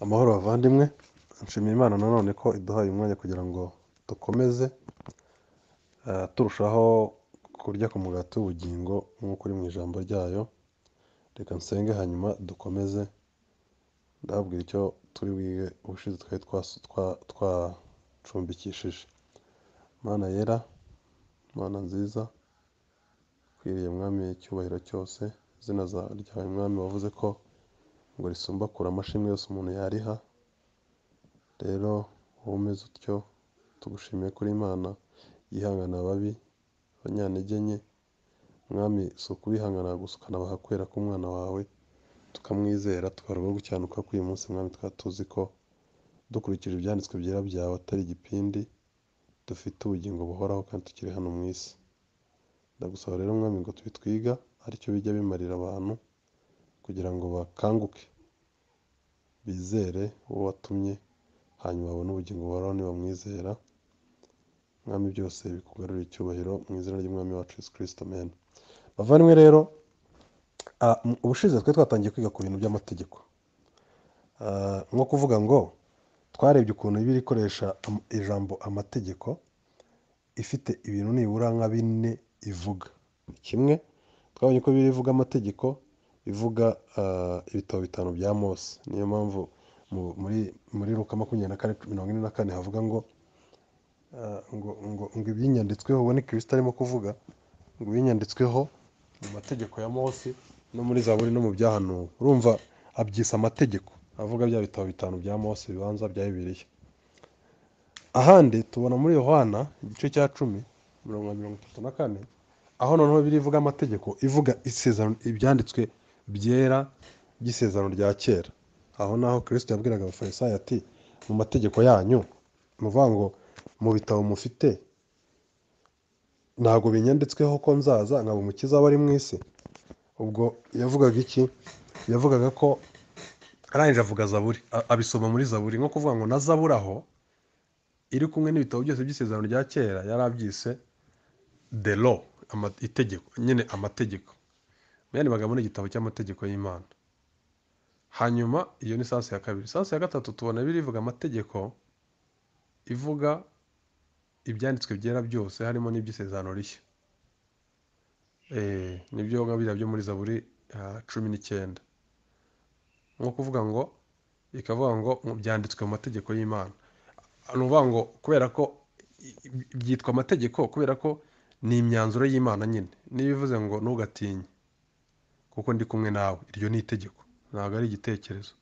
Amahoro bavandimwe, nshimiye Imana nanone ko iduhaye umwanya kugira ngo dukomeze turushaho kurya ku mugati w'ubugingo nk'uko uri mu ijambo ryayo. Reka nsenge hanyuma dukomeze, ndababwira icyo turi bwige ubushize twari twacumbikishije. Mana yera, Mana nziza, ukwiriye mwami icyubahiro cyose, izina ryawe mwami wavuze ko ngo risumba kure amashimwe yose umuntu yariha. Rero wowe umeze utyo, tugushimiye kuri Imana yihangana ababi, abanyantege nke. Mwami, si ukubihangana gusa ukanabaha kwera k'umwana wawe, tukamwizera tukarushaho gukiranuka k'uyu munsi. Mwami, twari tuzi ko dukurikije ibyanditswe byera byawe atari igipindi, dufite ubugingo buhoraho kandi tukiri hano mu isi. Ndagusaba rero mwami ngo tubitwiga aricyo bijya bimarira abantu, kugira ngo bakanguke bizere uwo watumye, hanyuma babone ubugingo buhoraho nibamwizera. Mwami, byose bikugarurira icyubahiro mu izina ry'umwami wacu Yesu Kristo, amen. Bavandimwe rero, ubushize twari twatangiye kwiga ku bintu by'amategeko, nko kuvuga ngo twarebye ukuntu Bibiliya ikoresha ijambo amategeko ifite ibintu nibura nka bine ivuga. Kimwe, twabonye ko Bibiliya ivuga amategeko, ivuga ibitabo bitanu bya Mose. Niyo mpamvu muri Luka 24:44 havuga ngo ibinyanditsweho, ubone Kristo arimo kuvuga ngo ibinyanditsweho mu mategeko ya Mose no muri Zaburi no mu byahanuwe. Urumva abyise amategeko, avuga bya bitabo bitanu bya Mose bibanza bya Bibiliya. Ahandi tubona muri Yohana igice cya 10:34, aho noneho Bibiliya ivuga amategeko, ivuga isezerano, ibyanditswe byera by'isezerano rya kera. Aho naho Kristo yabwiraga abafarisayo ati, mu mategeko yanyu, muvuga ngo mu bitabo mufite ntabwo binyanditsweho ko nzaza nkaba umukiza w'abari mu isi. Ubwo yavugaga iki? Yavugaga ko arangije avuga Zaburi, abisoma muri Zaburi, nko kuvuga ngo na Zaburi aho iri kumwe n'ibitabo byose by'isezerano rya kera yari abyise the law, itegeko nyine, amategeko. Mu yandi magambo ni igitabo cy'amategeko y'Imana. Hanyuma iyo ni sansi ya kabiri. Sansi ya gatatu tubona Bibiliya ivuga amategeko, ivuga ibyanditswe byera byose harimo n'iby'isezerano rishya. Nibyo nka biriya byo muri Zaburi 19. Nko kuvuga ngo, ikavuga ngo byanditswe mu mategeko y'Imana. Ni ukuvuga ngo kubera ko byitwa amategeko kubera ko ni imyanzuro y'Imana nyine. Niba ivuze ngo ntugatinye kuko ndi kumwe nawe, iryo ni itegeko, ntabwo ari igitekerezo,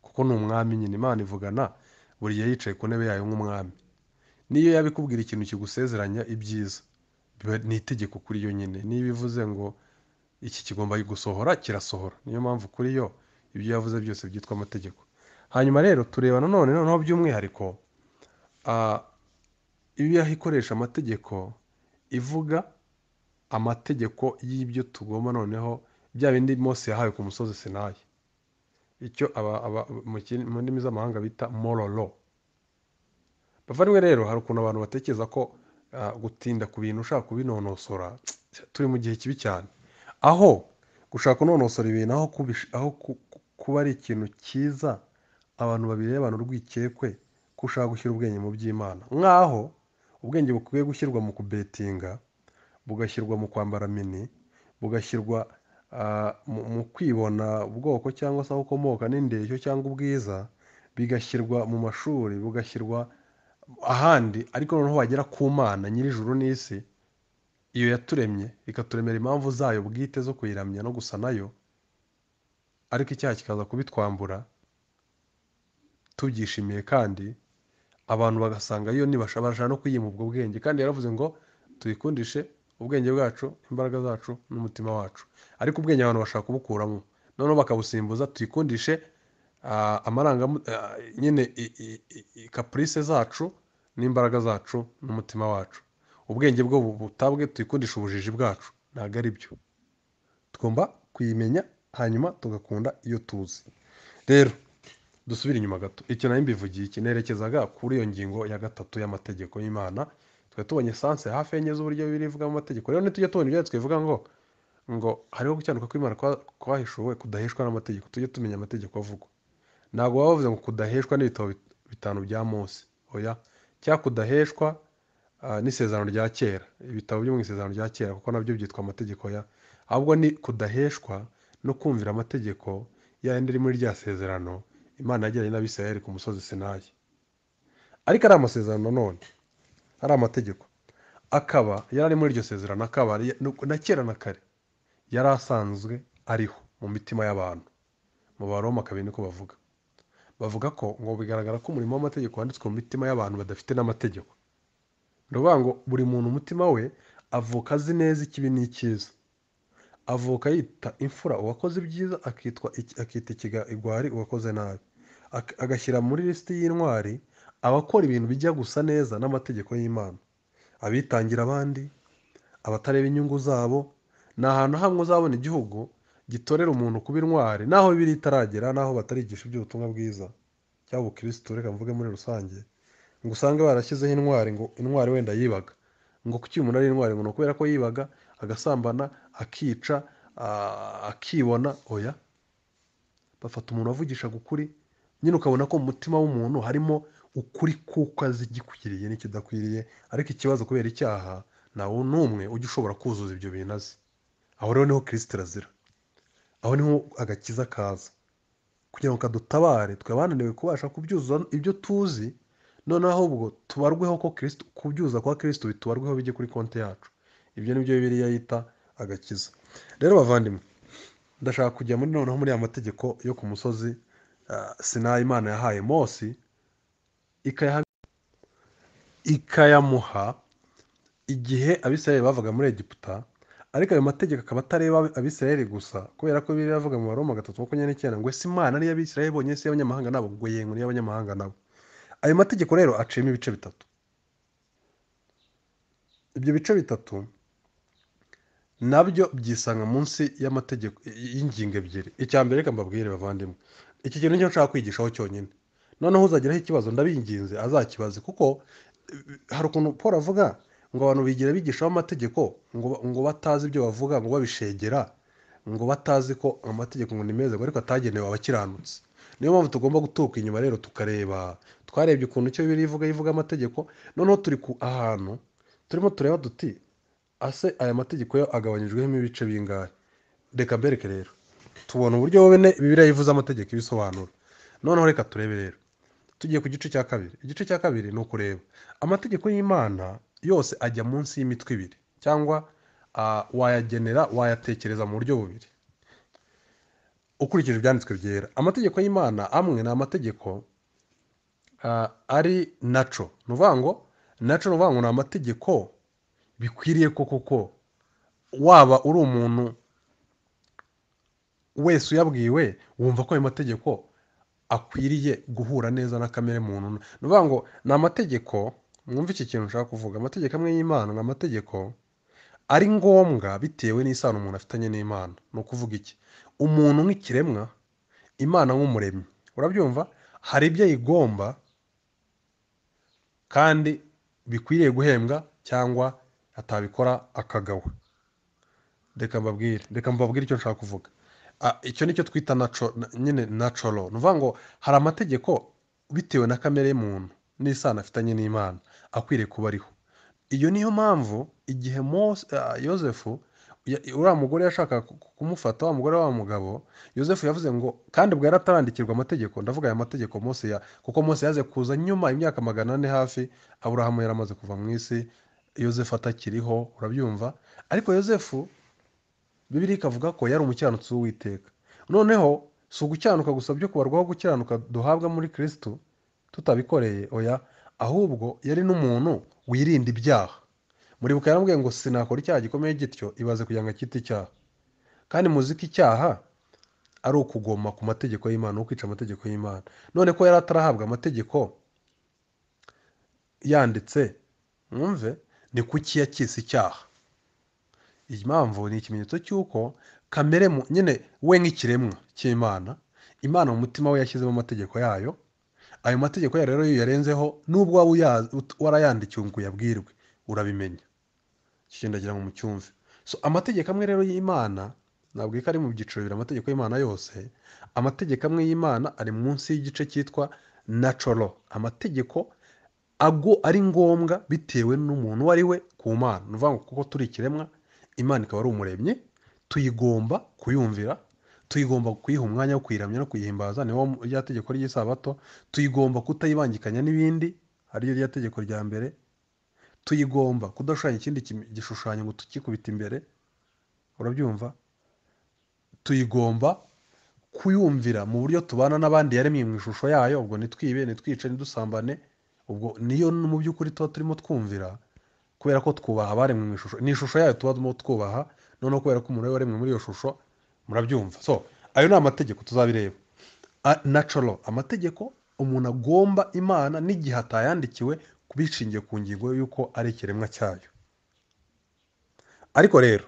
kuko ni umwami nyine. Imana ivugana buri gihe yicaye ku ntebe yayo nk'umwami. Niyo yabikubwira ikintu kigusezeranya ibyiza, ni itegeko kuri yo nyine. Niba ivuze ngo iki kigomba gusohora, kirasohora. Niyo mpamvu kuri yo ibyo yavuze byose byitwa amategeko. Hanyuma rero tureba noneho by'umwihariko Bibiliya ikoresha amategeko, ivuga amategeko y'ibyo tugomba noneho, bya bindi Mose yahawe ku musozi Sinayi, icyo mu ndimi z'amahanga bita moral law. Bavandimwe rero, hari ukuntu abantu batekereza ko gutinda ku bintu ushaka kubinonosora, turi mu gihe kibi cyane, aho gushaka kunonosora ibintu, aho kuba ari ikintu cyiza abantu babirebana urwikekwe, ko ushaka gushyira ubwenge mu by'Imana. Nk'aho ubwenge bukwiye gushyirwa mu kubetinga, bugashyirwa mu kwambara mini, bugashyirwa mu kwibona ubwoko cyangwa se aho ukomoka n'indeshyo cyangwa ubwiza, bigashyirwa mu mashuri, bugashyirwa ahandi, ariko noneho wagera ku Mana nyir'ijuru n'isi, iyo yaturemye ikaturemera impamvu zayo bwite zo kuyiramya no gusa nayo, ariko icyaha kikaza kubitwambura tubyishimiye, kandi abantu bagasanga yo nibashaka no kuyima ubwo bwenge. Kandi yaravuze ngo tuyikundishe ubwenge bwacu, imbaraga zacu n'umutima wacu. Ariko ubwenge abantu bashaka kubukuramo, noneho bakabusimbuza tuyikundishe nyine caprice zacu n'imbaraga zacu n'umutima wacu. Ubwenge bwo butabwe tuyikundisha ubujiji bwacu. Ntabwo ari byo. Tugomba kuyimenya, hanyuma tugakunda iyo tuzi. Rero dusubire inyuma gato. Icyo nari mbivugiye iki, nerekezaga kuri iyo ngingo ya gatatu y'amategeko y'Imana. Twari tubonye sanse hafi enye z'uburyo Bibiliya ivuga mu mategeko. Rero ntitujya tubona ibyanditswe bivuga ngo hariho gukiranuka kw'Imana kwahishuwe kudaheshwa n'amategeko. Tujye tumenya amategeko avugwa. ntabwo baba bavuze ngo kudaheshwa n'ibitabo bitanu bya Mose, oya, cyangwa kudaheshwa n'isezerano rya kera, ibitabo byo mu isezerano rya kera, kuko nabyo byitwa amategeko ya, ahubwo ni kudaheshwa no kumvira amategeko yandi ari muri rya sezerano Imana yagiranye n'Abisirayeli ku musozi Sinayi. Ariko ari amasezerano none, ari amategeko, akaba yari ari muri iryo sezerano, akaba na kera na kare yari asanzwe ariho mu mitima y'abantu. Mu Baroma 2 niko bavuga. Bavuga ko ngo bigaragara ko umurimo w'amategeko wanditswe mu mitima y'abantu badafite n'amategeko. Ni ukuvuga ngo buri muntu umutima we avuka azi neza ikibi n'icyiza. Avuka yita imfura uwakoze ibyiza, akita ikigwari uwakoze nabi. Agashyira muri lisiti y'intwari abakora ibintu bijya gusa neza n'amategeko y'Imana. Abitangira abandi, abatareba inyungu zabo. Ni ahantu hamwe uzabona igihugu gitorera umuntu kuba intwari, naho bibiri itaragera, naho batarigisha iby'ubutumwa bwiza cyangwa ubukristo, reka mvuge muri rusange, ngo usange barashyizeho intwari, ngo intwari wenda yibaga, ngo kuki umuntu ari intwari, ngo ni ukubera ko yibaga, agasambana, akica, akibona. Oya, bafata umuntu wavugishaga ukuri, nyine ukabona ko mu mutima w'umuntu harimo ukuri kuko azi igikwiriye n'ikidakwiriye, ariko ikibazo kubera icyaha ntawe n'umwe ujya ushobora kuzuza ibyo bintu azi. Aho rero niho Kristo azira, aho niho agakiza kaza, kugira ngo kadutabare twe bananiwe kubasha kubyuzuza ibyo tuzi, noneho ahubwo tubarweho ko Kristo, kubyuza kwa Kristo bitubarweho bijye kuri konti yacu. Ibyo nibyo Bibiliya yita agakiza. Rero bavandimwe, ndashaka kujya noneho muri ya mategeko yo ku musozi Sinayi Imana yahaye Mose, ikayamuha igihe Abisirayeli bavaga muri Egiputa. Ariko ayo mategeko akaba atareba Abisirayeli gusa, kubera ko Bibiliya iravuga mu Baroma 3:29 ngo ese Imana ari Abisirayeli bonyine, si y'abanyamahanga nabo? Ngo yego, ni y'abanyamahanga nabo. Ayo mategeko rero aciyemo ibice bitatu. Ibyo bice bitatu nabyo byisanga munsi y'amategeko y'ingingo ebyiri. Icya mbere, reka mbabwire bavandimwe, iki kintu nicyo nshaka kwigishaho cyonyine. Noneho uzagiraho ikibazo ndabinginze azakibaze, kuko hari ukuntu Paul avuga ngo abantu bigira bigishaho amategeko ngo batazi ibyo bavuga, ngo babishegera, ngo batazi ko amategeko ngo ni meza, ariko atagenewe abakiranutsi. Niyo mpamvu tugomba guturuka inyuma rero tukareba, twarebye ukuntu icyo Bibiliya ivuga amategeko, noneho turi ku ahantu turimo tureba duti ase aya mategeko yo agabanyijwemo ibice bingahe. Reka mbereke rero, tubona uburyo Bibiliya ivuze amategeko ibisobanura. Noneho reka turebe rero, tugiye ku gice cya kabiri. Igice cya kabiri ni ukureba amategeko y'Imana yose ajya munsi y'imitwe ibiri, cyangwa wayatekereza mu buryo bubiri ukurikije ibyanditswe byera. Amategeko y'Imana amwe ni amategeko ari naco, ni ukuvuga ngo ni amategeko bikwiriye koko waba uri umuntu wese uyabwiwe wumva ko ayo mategeko akwiriye guhura neza na kamere muntu. Ni ukuvuga ngo ni amategeko, mwumve iki kintu nshaka kuvuga, amategeko amwe y'Imana ni amategeko ari ngombwa bitewe n'isano umuntu afitanye n'Imana. Ni ukuvuga iki? Umuntu nk'ikiremwa, Imana nk'umuremyi, urabyumva, hari ibyo ayigomba kandi bikwiriye guhembwa cyangwa atabikora akagawa. Reka mbabwire icyo nshaka kuvuga. Icyo nicyo twita nyine natural. Ni ukuvuga ngo hari amategeko bitewe na kamere y'umuntu n'isano afitanye n'Imana akwiriye kuba ariho. Iyo niyo mpamvu igihe Yosefu, uriya mugore yashaka kumufata, wa mugore wa mugabo, Yosefu yavuze ngo, kandi bwo yaratarandikirwa amategeko, ndavuga aya mategeko kuko Mose yaje kuza nyuma imyaka 400 hafi Aburahamu yaramaze kuva mu isi, Yosefu atakiriho, urabyumva. Ariko Yosefu Bibiliya ikavuga ko yari umukiranutsi w'Uwiteka. Noneho si ugukiranuka gusa byo kubarwaho gukiranuka duhabwa muri Kristo tutabikoreye, oya, ahubwo yari n'umuntu wirinda ibyaha. Muribuka yaramubwiye ngo sinakora icyaha gikomeye gityo, ibaze kugira ngo akite icyaha. Kandi muzi ko icyaha ari ukugoma ku mategeko y'Imana, ukwica amategeko y'Imana. None ko yari atarahabwa amategeko yanditse, mwumve, ni kuki yakise icyaha? Iyi mpamvu ni ikimenyetso cy'uko kamere nyine we nk'ikiremwa cy'Imana, Imana mu mutima we yashyizemo amategeko yayo. Ayo mategeko yayo rero yarenzeho, nubwo waba warayandikiwe ngo uyabwirwe, urabimenya. Iki ndagira ngo mucyumve. So amategeko amwe rero y'Imana nabwiye ko ari mu byiciro bibiri amategeko y'Imana yose. Amategeko amwe y'Imana ari munsi y'igice cyitwa natural, amategeko ari ngombwa bitewe n'umuntu uwo ari we ku Mana. Ni ukuvuga ngo kuko turi ikiremwa, Imana ikaba ari umuremyi, tuyigomba kuyumvira, tuyigomba kuyiha umwanya wo kuyiramya no kuyihimbaza, niwo rya tegeko ry'isabato. Tuyigomba kutayibangikanya n'ibindi, ariryo rya tegeko rya mbere. Tuyigomba kudashushanya ikindi gishushanyo ngo tukikubite imbere, urabyumva. Tuyigomba kuyumvira mu buryo tubana n'abandi yaremye mu ishusho yayo, ubwo nitwibe, nitwice, nidusambane, ubwo niyo mu by'ukuri tuba turimo twumvira, kubera ko twubaha abaremwe mu ishusho, ni ishusho yayo tuba turimo twubaha, noneho kubera ko umuntu waremwe muri iyo shusho, murabyumva. So ayo ni amategeko tuzabireba. Natural, amategeko umuntu agomba Imana n'igihe atayandikiwe, kubishingiye ku ngingo y'uko ari ikiremwa cyayo. Ariko rero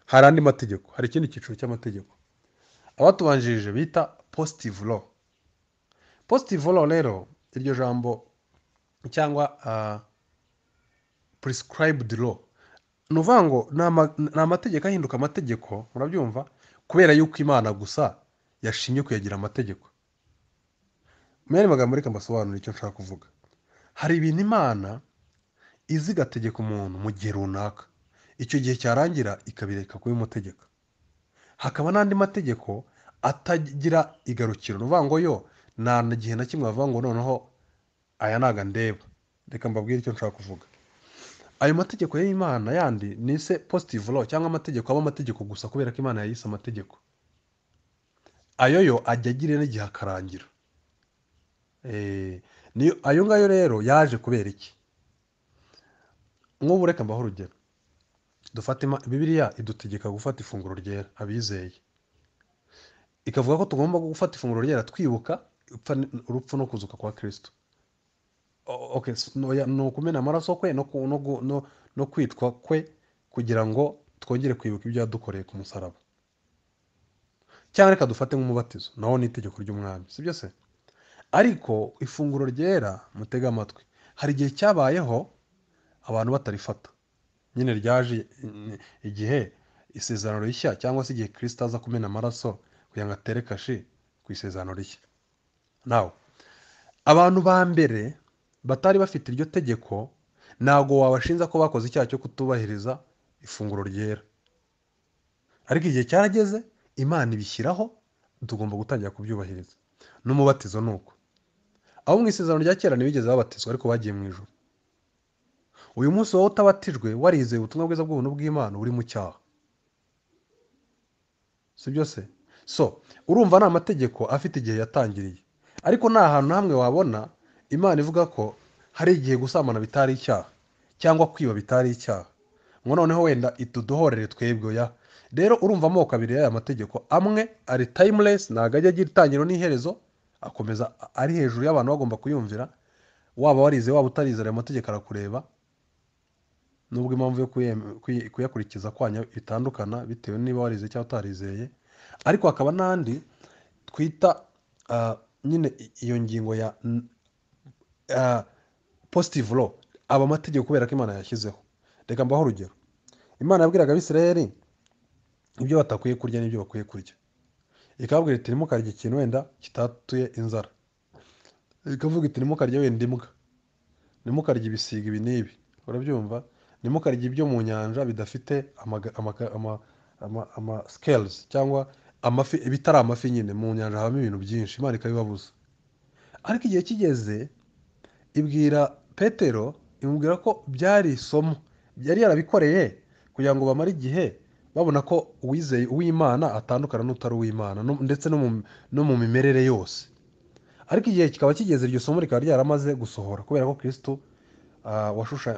hari andi mategeko, hari ikindi cyiciro cy'amategeko abatubanjirije bita positive law. Positive law rero, iryo jambo cyangwa prescribed law, ni ukuvuga ngo ni amategeko ahinduka amategeko, murabyumva, kubera yuko Imana gusa yashimye kuyagira amategeko. Mu yandi magambo reka mbasobanurire icyo nshaka kuvuga. Hari ibintu Imana izi igategeka umuntu mu gihe runaka, icyo gihe cyarangira ikabireka kubimutegeka. Hakaba n'andi mategeko atagira igarukiro, ni ukuvuga ngo yo nta gihe na kimwe bavuga ngo noneho aya ntago ndeba. Reka mbabwire icyo nshaka kuvuga. Ayo mategeko y'Imana yandi ni se positive law, cyangwa amategeko aba amategeko gusa kubera ko Imana yayise amategeko. Ayo yo ajya agira n'igihe akarangira. Ayo ngayo rero yaje kubera iki? Nk'ubu reka mbaho urugero. Bibiliya idutegeka gufata ifunguro ryera, abizeye. Ikavuga ko tugomba gufata ifunguro ryera twibuka urupfu no kuzuka kwa Kristo. Okay, ni ukumena amaraso kwe no kwitwa kwe, kugira ngo twongere kwibuka ibyo yadukoreye ku musaraba. Cyangwa reka dufate nk'umubatizo, naho ni itegeko ry'umwami, sibyo se? Ariko ifunguro ryera, mutega amatwi, hari igihe cyabayeho abantu batarifata. Nyine ryaje igihe isezerano rishya, cyangwa se igihe Kristo aza kumena amaraso kugira ngo atere kashi ku isezerano rishya. Nawe abantu ba mbere batari bafite iryo tegeko, ntabwo wabashinja ko bakoze icyaha cyo kutubahiriza ifunguro ryera. Ariko igihe cyarageze, Imana ibishyiraho, tugomba gutangira kubyubahiriza. N'umubatizo ni uko. Abo mu isezerano rya kera ntibigeze babatizwa, ariko bagiye mu ijuru. Uyu munsi wowe utabatijwe, warizeye ubutumwa bwiza bw'ubuntu bw'Imana, uri mu cyaha, sibyo se? So urumva ni amategeko afite igihe yatangiriye. Ariko nta hantu hamwe wabona Imana ivuga ko hari igihe gusambana bitari icyaha, cyangwa kwiba bitari icyaha, ngo noneho wenda ituduhorere twebwe. Ya rero urumva amoko abiri y'aya mategeko. Amwe ari timeless, ntabwo ajya agira itangiro n'iherezo, akomeza ari hejuru y'abantu bagomba kuyumvira. Waba warize waba utarizera, ayo mategeko arakureba, nubwo impamvu yo kuyakurikiza kwanya bitandukana bitewe niba warize cyangwa utarizeye. Ariko hakaba n'andi twita nyine iyo ngingo ya positive law, aba amategeko kubera ko Imana yashyizeho. Reka mbaho urugero. Imana yabwiraga Abisirayeli ibyo batakwiye kurya n'ibyo bakwiye kurya. Ikababwira iti ntimukarye ikintu wenda kitatuye inzara. Ikavuga iti ntimukarye wenda imbwa, ntimukarye ibisiga ibi n'ibi, urabyumva. Ntimukarye ibyo mu nyanja bidafite ama scales, cyangwa amafi, bitari amafi. Nyine mu nyanja habamo ibintu byinshi, Imana ikabibabuza. Ariko igihe kigeze, ibwira Petero, imubwira ko byari isomo yari yarabikoreye kugira ngo bamare igihe babona ko uwizeye uw'Imana atandukana n'utari uw'Imana, ndetse no mu mimerere yose. Ariko igihe kikaba kigeze, iryo somo rikaba ryaramaze gusohora, kubera ko Kristo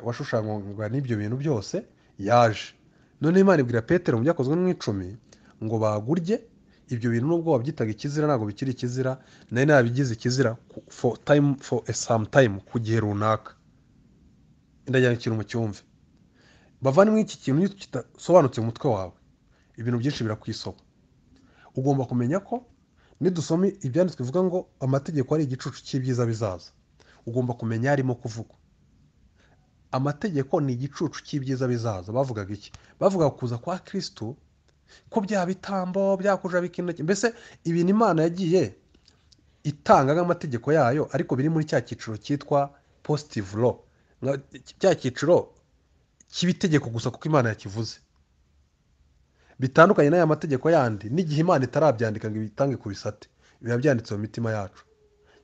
washushanywaga n'ibyo bintu byose yaje. None Imana ibwira Petero mu Byakozwe n'Icumi ngo bagurye ibyo bintu, nubwo wabyitaga ikizira ntabwo bikiri ikizira, nari nabigize ikizira for some time, ku gihe runaka. Ndagira ikintu mu cyumve. Bavandimwe, iki kintu kidasobanutse mu mutwe wawe, ibintu byinshi birakwisoba. Ugomba kumenya ko nidusoma ibyanditswe bivuga ngo amategeko ari igicucu cy'ibyiza bizaza, ugomba kumenya yarimo kuvuga. Amategeko ni igicucu cy'ibyiza bizaza. Bavugaga iki? Bavuga kuza kwa Kristo ko bya bitambo byakujabika intoki, mbese ibintu Imana yagiye itanga nk'amategeko yayo ariko biri muri cya cyiciro cyitwa positive law, cya cyiciro cy'ibitegeko gusa kuko Imana yakivuze, bitandukanye n'aya mategeko yandi n'igihe Imana itarabyandika ngo ibitange ku bisate, biba byanditse mu mitima yacu.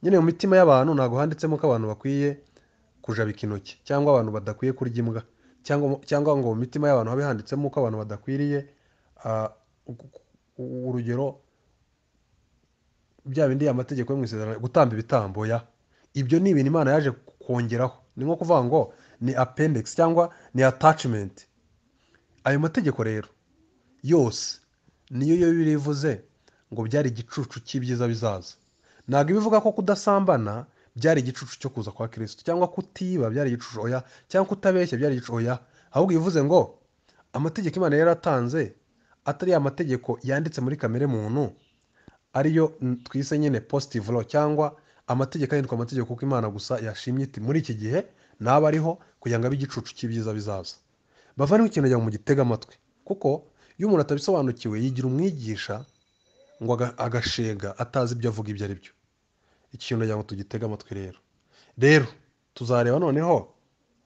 Nyine mu mitima y'abantu ntabwo handitsemo ko abantu bakwiye kujabika intoki cyangwa abantu badakwiye kurya imbwa, cyangwa ngo mu mitima y'abantu habe handitsemo ko abantu badakwiriye urugero bya bindi amategeko yo mu isezerano gutamba ibitambo ya. Ibyo ni ibintu Imana yaje kongeraho, ni nko kuvuga ngo ni appendix cyangwa ni attachment. Ayo mategeko rero yose niyo Bibiliya ivuze ngo byari igicucu cy'ibyiza bizaza. Ntabwo ibivuga ko kudasambana byari igicucu cyo kuza kwa Kristo, cyangwa kutiba byari igicucu oya, cyangwa kutabeshya byari igicucu oya. Ahubwo ivuze ngo amategeko Imana yaratanze atari amategeko yanditse muri kamere muntu, ariyo twise nyine positive law, cyangwa amategeko ahindurwa amategeko kuko Imana gusa yashimye iti muri iki gihe naba ariho kugira ngo abe igicucu cy'ibyiza bizaza. Bavandimwe, ikintu kugira ngo mugitege amatwi, kuko iyo umuntu atabisobanukiwe yigira umwigisha ngo agashega atazi ibyo avuga ibyo ari byo. Ikintu kugira ngo tugitege amatwi rero tuzareba noneho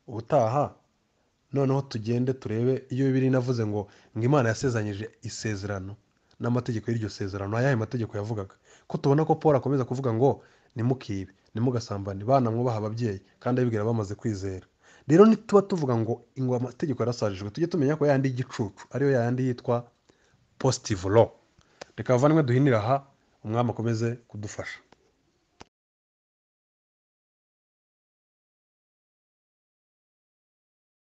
ubutaha, noneho tugende turebe iyo Bibiliya inavuze ngo Imana yasezeranyije isezerano n'amategeko y'iryo sezerano, ayahe mategeko yavugaga. Ko tubona ko Paul akomeza kuvuga ngo nimukibe, nimugasambane, bana mwubaha ababyeyi, kandi abibwira bamaze kwizera. Rero nituba tuvuga ngo amategeko yarasajijwe, tujye tumenya ko yandi y'igicucu ariyo yandi yitwa positive law. Reka bavandimwe duhinire aha, umwami akomeze kudufasha.